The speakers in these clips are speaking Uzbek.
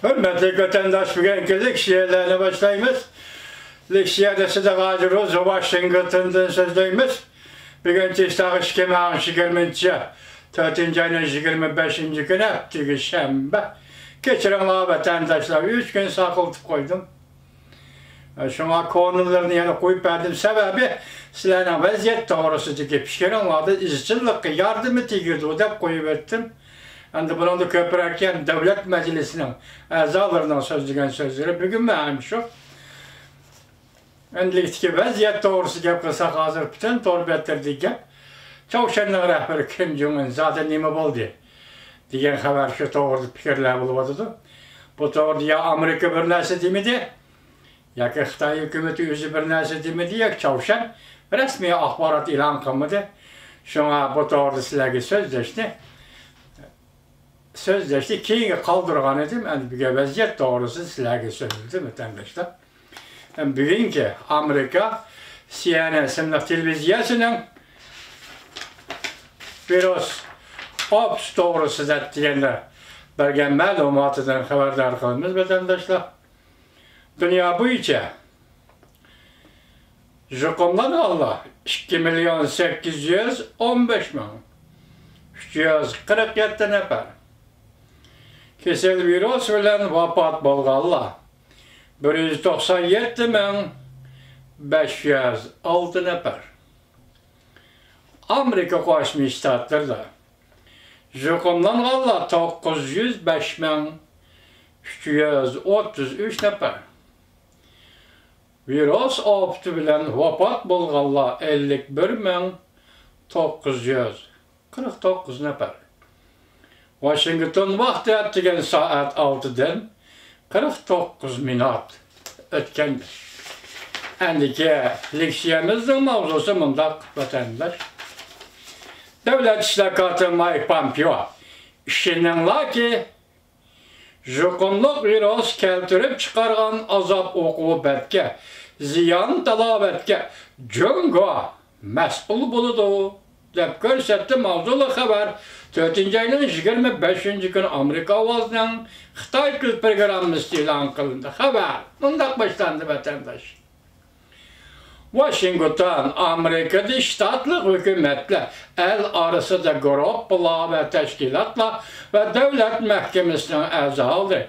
Hürmetli vatandaş, bugünkü leksiyelerine başlayımız. Leksiyede size hazırız, Washington'dan sözleyimiz. Bugünkü istağış kemeğin 4. ayının 25. günü haftığı şembe. Geçiren vatandaşlar 3 gün sakıltıp koydum. Şuna konularını yana koyup verdim. Sebebi sizlerden vaziyet doğrusu dikip pişkirenlerde izçilik yardımı tigirdi. O da koyup ettim. Endi bunun da köpürerken devlet meclisinin azalarından sözlügen sözleri bugün benim şu. Endilikti vaziyet doğrusu gep kılsak hazır bütün torbettirdik gep. Çavuşanlığın rehberi Kim Jong-un zaten nime oldu diyen haber şu doğru fikirler bulmadı. Bu doğru ya Amerika bir nesi demedi, ya ki Xitay hükümeti yüzü bir nesi demedi, ya Çavuşan resmi ahbarat ilan kılmadı. Şuna bu doğru sizlerle sözleşti keyin kaldırgan edim. Yani bir vaziyet doğrusu sizlerle sözleşti vatandaşlar. Yani bugünkü Amerika CNN isimli televizyasının biraz ops doğrusu diyenler bergen malumatıdan haberdar kılınız vatandaşlar. Dünya boyunca Japonlar Allah 2.815.347 nefer. Kesel virüs bilen vafat bolganlar 197.506 nefer. Amerika Koşmuş Ştatlar'da Japon'dan Allah 905.333 nefer. Virüs optu bilen vafat bolganlar 51.949 nefer. Washington vakti ettigen saat 6'dan 49 minut ötkendir. Endiki leksiyemizin mavzusu mındak vatandaş. Devlet İşlakatı Mike Pompeo işinenla ki Japonluk virüs keltirip çıkargan azap okubetke, ziyan talabetke, Jungo mesul buludu. Dep görsetti mavzulu haber 4. ayının 25. günü Amerika avazından Xitay Kız programı ilan kılındı. Haber bundan başlandı vatandaş. Washington, Amerika'da ştatlık hükümetle el arası da grupla ve teşkilatla ve devlet mahkemesinin azaları,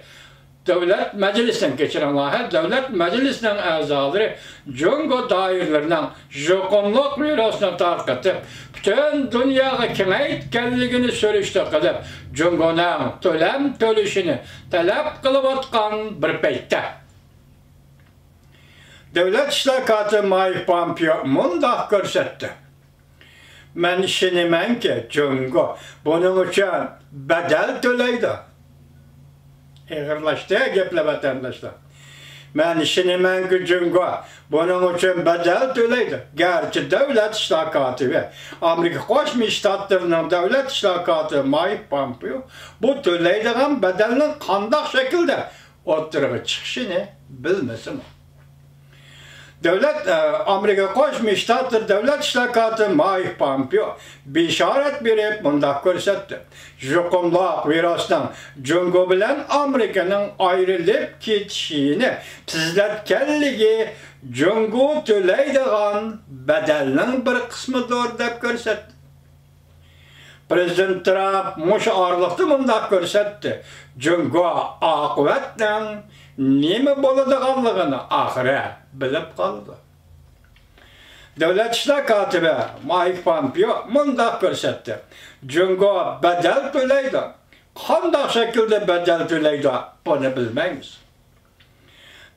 devlet meclisinden geçirenler, devlet meclisinden azaları Jungo dairlerinden Japonluk virüsünü tarqatıp bütün dünyaya kengaytkenligini sürüştü kılıp Jungo'nun tölem tölüşünü talep kılıp atkan bir peytte. Devlet İşlakatı Mike Pompeo mundaq görsetti. Men işinimen ki Jungo bunun için bedel töleydi. Eğirlaştı geple vatandaşlar. Men işinimen ki Jungo bunun için bedel töleydi. Gerçi devlet İşlakatı ve Amerika Koşmuş Ştatlarının devlet İşlakatı Mike Pompeo bu töleydiğin bedelinin kandak şekilde oturuğa çıkışını bilmesin. Devlet Amerika Koşmuş Ştatlar Devlet İşlakatı Mike Pompeo bir işaret verip mundaq görsetti. Japonluk virüsünden Jungo bilen Amerika'nın ayrılıp ketişini tizletkenligi Jungo töleydiğin bedelinin bir kısmıdır dep görsetti. Prezident Trump muş ağırlıqtı mundaq görsetti. Jungo akıbetle nime boladiganligini ahire bilip kaldı. Devlet İşlakatı ve Mike Pompeo mundaq görsetti. Jungo bedel töleydi. Qandaq şekilde bedel töleydi bunu bilmeymiz.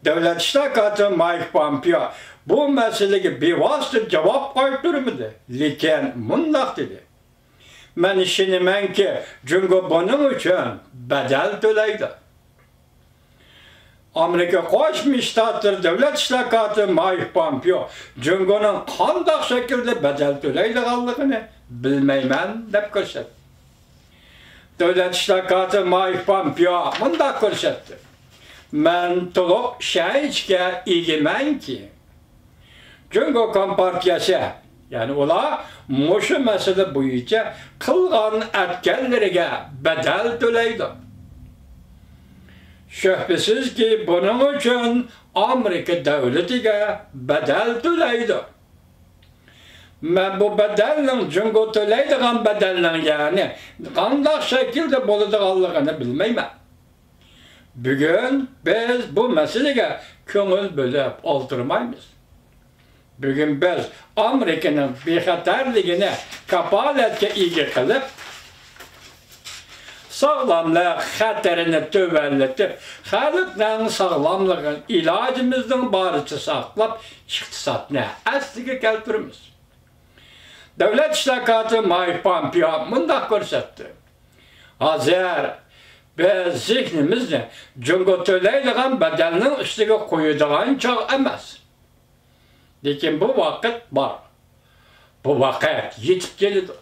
Devlet İşlakatı Mike Pompeo bu meseleye bevasitə cevap qaytırmadı. Lekin mundaq dedi. Men işinimen ki Jungo bunun için bedel töleydi. Amerika Koşmuş Ştatlar Devlet İşlakatı Mike Pompeo Jungo'nun qandaq şekilde bedel töleydiganligini bilmeymen dep görsetti. Devlet İşlakatı Mike Pompeo mundaq görsetti. Men tuluq şahitke egimen ki Jungo Kompartiyası yani ola muşu mesele boyunca kılgan etkenlerine bedel töleydi. Şüphesiz ki bunun için Amerika devletiga bedel tölaydi. Men bu bedelning Jungo tölaydigan bedelning yani qanday shaklda bo'ladiganligini bilmayman. Bugun biz bu masalaga ko'ngil bo'lib oltirmaymiz. Bugun biz Amerikaning bexatarligini kapolatga ega qilib, sağlamlık xəterini tövəlletib, xalqның sağlamlığın ilacımızın barıcı saqlab, iqtisadını əsliga keltirimiz. Devlet İştirakatı Mike Pompeo mundaq görsətdi. Hazır biz zihnimizni Jungo tölaydigan bedelinin üstüge qoyudigan çağ emas. Lekin bu vaqt var. Bu vaqt yetib keldi.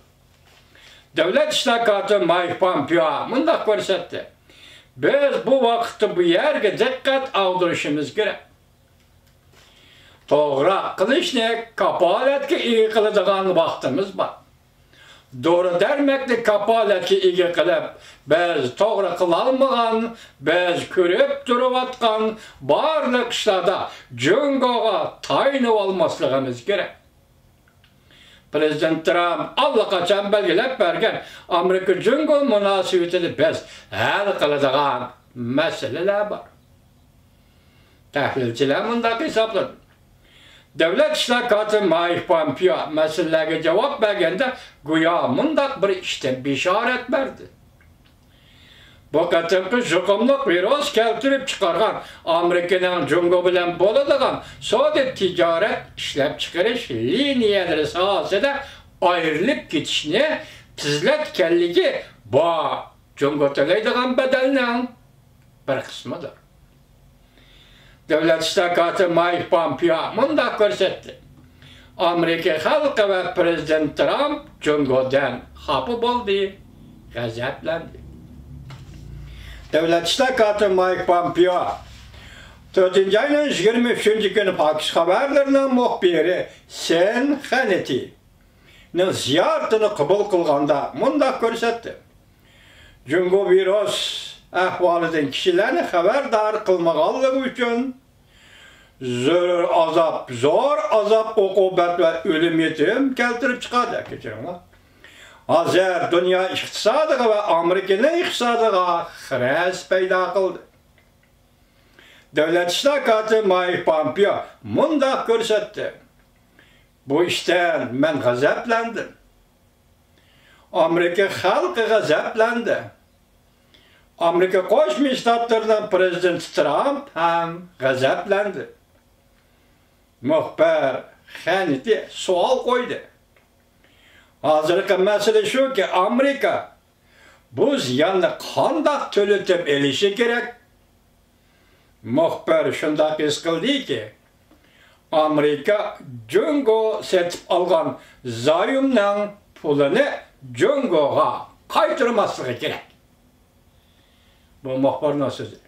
Devlet İştirakatı Mike Pompeo mundaq görsətdi. Biz bu vaqtda bu yerge diqqat ağdırışımız gerek. Doğru qilishni kapolatga ega qiladigan vaqtimiz bor. Doğru dermekni kapolatga ega qilib, biz to'g'ri qila olmagan, biz ko'rib turayotgan barliq ishlarda Jungoga tayinib olmasligimiz kerak. Prezident Trump allaqachon belgilab bergan Amerika Jungo munosabatini biz hal qiladigan masalalar bor. Tahlilchilar mundaq hisobladi. Devlet İştirakatı Mike Pompeo meselelerine cevap vergende güya mundaq bir işten bişaret verdi. Bu qatımkı juqumluq virus keltirip çıkargan Amerika'nın Jungo bilen bo'ladigan savdo ticaret ishlab chiqarish liniyalari sohasida ayrılıp ketishni tizlatganligi bu Jungo to'laydigan bedelning bir qismidir. Devlet İştirakatı Mike Pompeo mundaq ko'rsatdi. Amerika xalqi va Prezident Trump Jungodan xafa bo'ldi, g'azablandi. Devlet İştirakatı Mike Pompeo 4. ayının 23. günü Fox haberlerining muxbiri Sen Hannity'nin ziyoratini qabul qilganda mundaq ko'rsatdi. Jungo virus ahvolidan kishilarni xabardor qilmaganligi uchun zo'r azab, uqubat va o'lim yetim keltirib chiqadi. Kechiringlar. Hozir dunyo iqtisodiga va Amerikaning iqtisodiga xiras paydo qildi. Devlet İştirakatı Mike Pompeo mundaq ko'rsatdi. Bu ishdan men g'azablandim. Amerika xalqi g'azablandi. Amerika Qo'shma Shtatlarining prezidenti Trump ham g'azablandi. Muxbir Hannity savol qo'ydi. Hozirgi masala shuki, Amerika bu ziyonni qanday to'latib olishi kerak? Muxbir shunday his qildiki, Amerika Jungo setib olgan zoyimning pulini Jungoga qaytarmasligi kerak. Bu muxbirning so'zi.